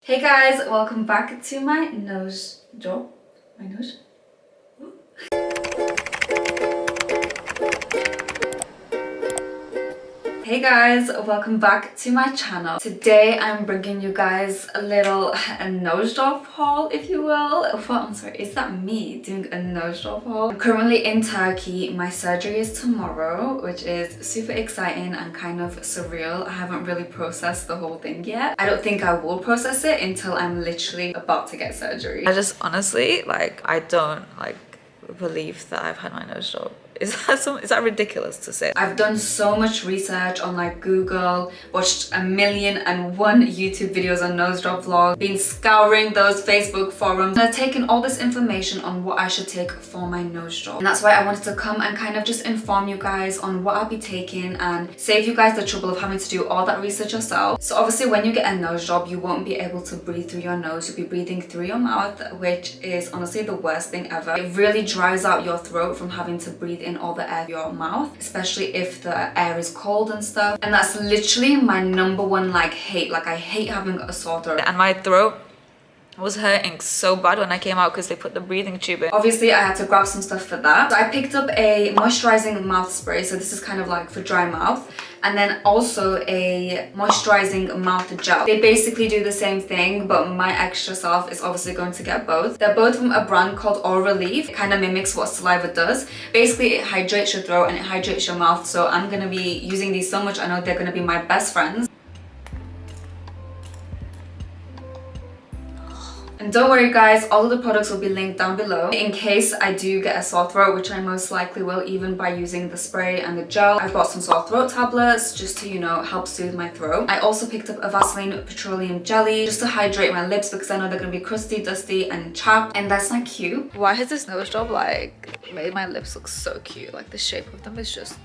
Hey guys, welcome back to my nose job. My nose? Hey guys, welcome back to my channel. Today I'm bringing you guys a little nose job haul, if you will. Well, I'm sorry, is that me doing a nose job haul? I'm currently in Turkey. My surgery is tomorrow, which is super exciting and kind of surreal. I haven't really processed the whole thing yet. I don't think I will process it until I'm literally about to get surgery. I just honestly, I don't believe that I've had my nose job. Is that ridiculous to say? I've done so much research on Google, watched 1,000,001 YouTube videos on nose job vlogs, been scouring those Facebook forums, and I've taken all this information on what I should take for my nose job. And that's why I wanted to come and kind of just inform you guys on what I'll be taking and save you guys the trouble of having to do all that research yourself. So obviously when you get a nose job, you won't be able to breathe through your nose. You'll be breathing through your mouth, which is honestly the worst thing ever. It really dries out your throat from having to breathe in all the air of your mouth, especially if the air is cold and stuff. And that's literally my number one hate. I hate having a sore throat. And my throat was hurting so bad when I came out because they put the breathing tube in. Obviously I had to grab some stuff for that. So I picked up a moisturizing mouth spray. So this is kind of for dry mouth. And then also a moisturizing mouth gel. They basically do the same thing, but my extra self is obviously going to get both. They're both from a brand called Oral Relief. It kind of mimics what saliva does. Basically it hydrates your throat and it hydrates your mouth. So I'm gonna be using these so much. I know they're gonna be my best friends. And don't worry guys, all of the products will be linked down below. In case I do get a sore throat, which I most likely will even by using the spray and the gel. I bought some sore throat tablets just to, help soothe my throat. I also picked up a VASELINE petroleum jelly just to hydrate my lips because I know they're going to be crusty, dusty and chapped. And that's not cute. Why has this nose job made my lips look so cute? The shape of them is just...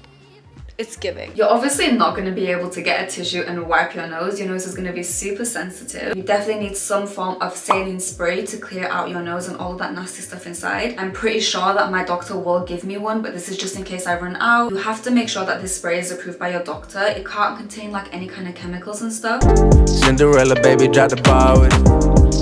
it's giving. You're obviously not going to be able to get a tissue and wipe your nose. Your nose is going to be super sensitive. You definitely need some form of saline spray to clear out your nose and all of that nasty stuff inside. I'm pretty sure that my doctor will give me one, but this is just in case I run out. You have to make sure that this spray is approved by your doctor. It can't contain any kind of chemicals and stuff. Cinderella baby dropped the ball with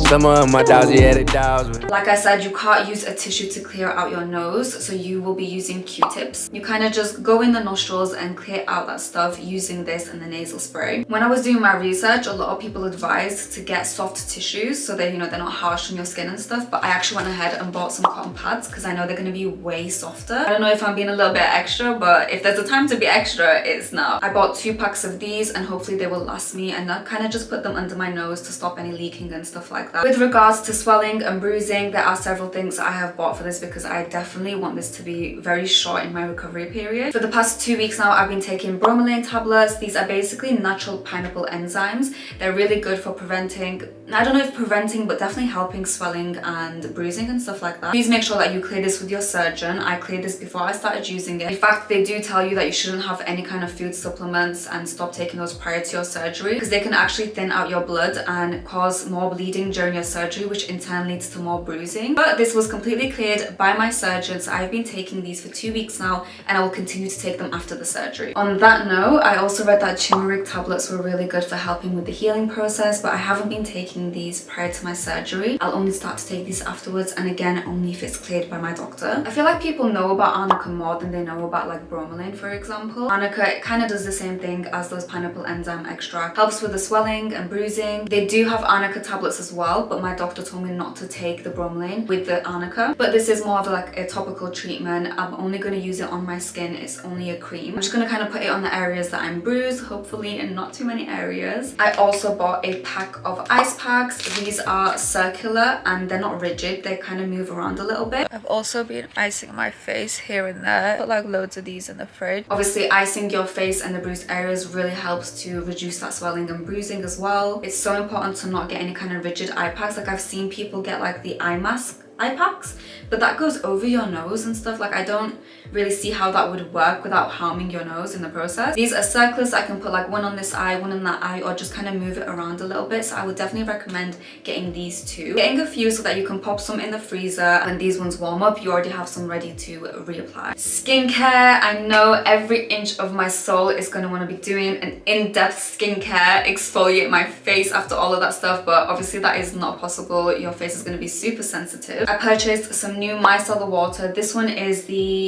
some of my dogs, yeah, they dogs with. Like I said, you can't use a tissue to clear out your nose, so you will be using Q-tips. You kind of just go in the nostrils and clear out that stuff using this and the nasal spray. When I was doing my research, a lot of people advised to get soft tissues so that they're not harsh on your skin and stuff, but I actually went ahead and bought some cotton pads because I know they're going to be way softer. I don't know if I'm being a little bit extra, but if there's a time to be extra, it's now. I bought 2 packs of these and hopefully they will last me, and I kind of just put them under my nose to stop any leaking and stuff like that. With regards to swelling and bruising, there are several things I have bought for this because I definitely want this to be very short in my recovery period. For the past 2 weeks now, I've been taking bromelain tablets. These are basically natural pineapple enzymes. They're really good for preventing, I don't know if preventing, but definitely helping swelling and bruising and stuff like that. Please make sure that you clear this with your surgeon. I cleared this before I started using it. In fact, they do tell you that you shouldn't have any kind of food supplements and stop taking those prior to your surgery because they can actually thin out your blood and cause more bleeding during your surgery, which in turn leads to more bruising. But this was completely cleared by my surgeon, so I've been taking these for 2 weeks now and I will continue to take them after the surgery. On that note, I also read that turmeric tablets were really good for helping with the healing process, but I haven't been taking these prior to my surgery. I'll only start to take these afterwards, and again, only if it's cleared by my doctor. I feel like people know about ARNICA more than they know about bromelain, for example. ARNICA kind of does the same thing as those pineapple enzyme extract. Helps with the swelling and bruising. They do have ARNICA tablets as well, but my doctor told me not to take the bromelain with the ARNICA. But this is more of a topical treatment. I'm only going to use it on my skin. It's only a cream. I'm just going to kind of put it on the areas that I'm bruised, hopefully in not too many areas. I also bought a pack of ice packs. These are circular and they're not rigid. They kind of move around a little bit. I've also been icing my face here and there. Put loads of these in the fridge. Obviously icing your face and the bruised areas really helps to reduce that swelling and bruising as well. It's so important to not get any kind of rigid eye packs. I've seen people get the eye mask eye packs, but that goes over your nose and stuff. Like I don't really see how that would work without harming your nose in the process. These are circulars. I can put like one on this eye, one in that eye, or just kind of move it around a little bit. So I would definitely recommend getting these two. Getting a few so that you can pop some in the freezer. When these ones warm up, you already have some ready to reapply. Skincare. I know every inch of my soul is going to want to be doing an in-depth skincare, exfoliate my face after all of that stuff, but obviously that is not possible. Your face is going to be super sensitive. I purchased some new micellar water. This one is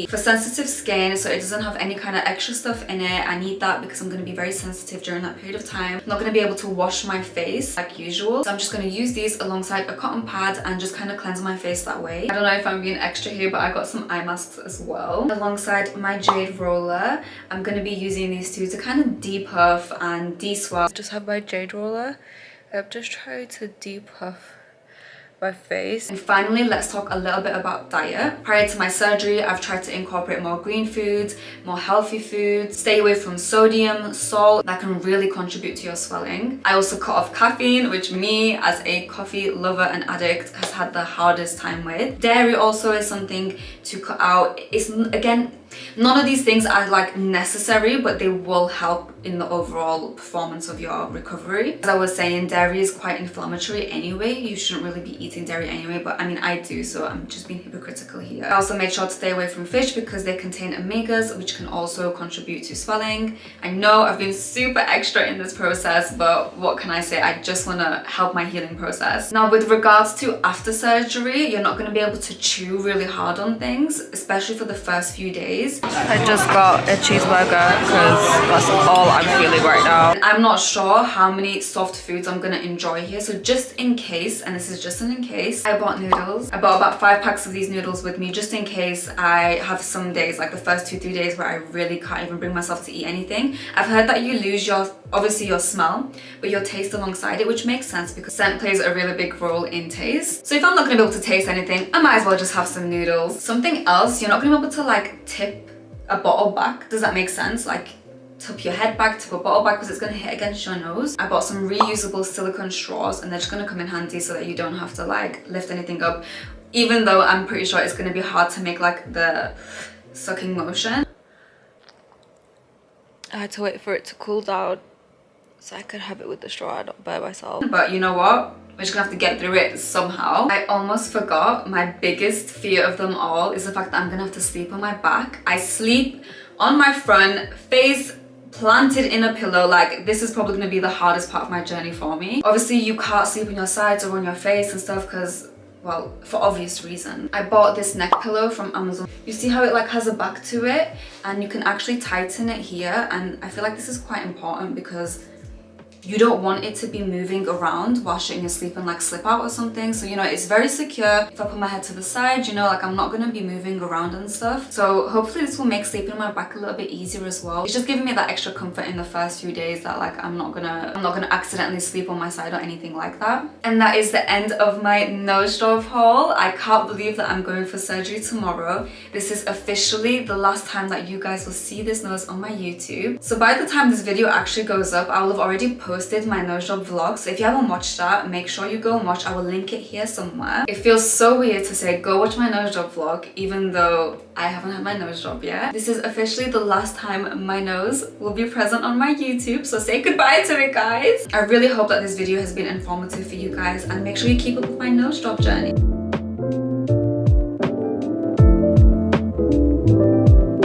for sensitive skin, so it doesn't have any kind of extra stuff in it. I need that because I'm going to be very sensitive during that period of time. I'm not going to be able to wash my face like usual, so I'm just going to use these alongside a cotton pad and just kind of cleanse my face that way. I don't know if I'm being extra here, but I got some eye masks as well alongside my Jade roller. I'm going to be using these two to kind of depuff and de-swell. Just have my Jade roller. I've just tried to depuff my face. And finally, let's talk a little bit about diet. Prior to my surgery, I've tried to incorporate more green foods, more healthy foods, stay away from sodium, salt that can really contribute to your swelling. I also cut off caffeine, which me as a coffee lover and addict has had the hardest time with. Dairy also is something to cut out. It's again, none of these things are like necessary, but they will help in the overall performance of your recovery. As I was saying, dairy is quite inflammatory anyway. You shouldn't really be eating dairy anyway, but I mean I do, so I'm just being hypocritical here. I also make sure to stay away from fish because they contain omegas, which can also contribute to swelling. I know I've been super extra in this process, but what can I say? I just want to help my healing process. Now, with regards to after surgery, you're not going to be able to chew really hard on things, especially for the first few days. I just got a cheeseburger because that's all I'm feeling right now. I'm not sure how many soft foods I'm gonna enjoy here, so just in case, and this is just an in case, I bought noodles. I bought about 5 packs of these noodles with me just in case I have some days, like the first 2-3 days, where I really can't even bring myself to eat anything. I've heard that you lose obviously your smell, but your taste alongside it, which makes sense because scent plays a really big role in taste. So if I'm not gonna be able to taste anything, I might as well just have some noodles. Something else, you're not gonna be able to like tip a bottle back. Does that make sense? Like tip your head back, tip a bottle back, because it's going to hit against your nose. I bought some reusable silicone straws and they're just going to come in handy so that you don't have to like lift anything up, even though I'm pretty sure it's going to be hard to make like the sucking motion. I had to wait for it to cool down so I could have it with the straw, not by myself. But you know what? We're just gonna have to get through it somehow. I almost forgot my biggest fear of them all is the fact that I'm gonna have to sleep on my back. I sleep on my front, face planted in a pillow. Like this is probably gonna be the hardest part of my journey for me. Obviously you can't sleep on your sides or on your face and stuff because, well, for obvious reason. I bought this neck pillow from Amazon. You see how it like has a back to it and you can actually tighten it here, and I feel like this is quite important because you don't want it to be moving around while you're sleep and like slip out or something. So, you know, it's very secure. If I put my head to the side, you know, like I'm not gonna be moving around and stuff. So hopefully this will make sleeping on my back a little bit easier as well. It's just giving me that extra comfort in the first few days that like I'm not gonna accidentally sleep on my side or anything like that. And that is the end of my nose job haul. I can't believe that I'm going for surgery tomorrow. This is officially the last time that you guys will see this nose on my YouTube. So by the time this video actually goes up, I will have already posted my nose job vlog. So if you haven't watched that, make sure you go and watch. I will link it here somewhere. It feels so weird to say go watch my nose job vlog even though I haven't had my nose job yet. This is officially the last time my nose will be present on my YouTube, so say goodbye to it, guys. I really hope that this video has been informative for you guys, and make sure you keep up with my nose job journey.